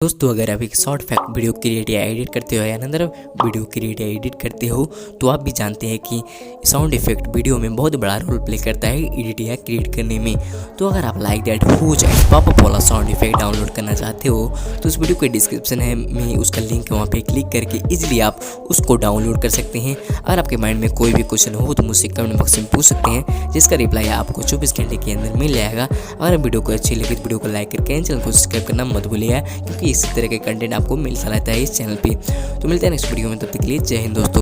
दोस्तों, अगर आप एक शॉर्ट फैक्ट वीडियो क्रिएट या एडिट करते हो या अनदर वीडियो क्रिएट या एडिट करते हो तो आप भी जानते हैं कि साउंड इफेक्ट वीडियो में बहुत बड़ा रोल प्ले करता है एडिट या क्रिएट करने में। तो अगर आप लाइक दैट हो जाए पॉपअप वाला साउंड इफेक्ट डाउनलोड करना चाहते हो तो उस वीडियो के डिस्क्रिप्शन में उसका लिंक है, वहाँ पे क्लिक करके इजीली आप उसको डाउनलोड कर सकते हैं। अगर आपके माइंड में कोई भी क्वेश्चन हो तो मुझसे कमेंट बॉक्स में पूछ सकते हैं, जिसका रिप्लाई आपको 24 घंटे के अंदर मिल जाएगा। अगर वीडियो को अच्छी लगी तो वीडियो को लाइक करके चैनल को सब्सक्राइब करना मत भूलिएगा, क्योंकि इसी तरह के कंटेंट आपको मिलता रहता है इस चैनल पे। तो मिलते हैं नेक्स्ट वीडियो में, तब तक के लिए जय हिंद दोस्तों।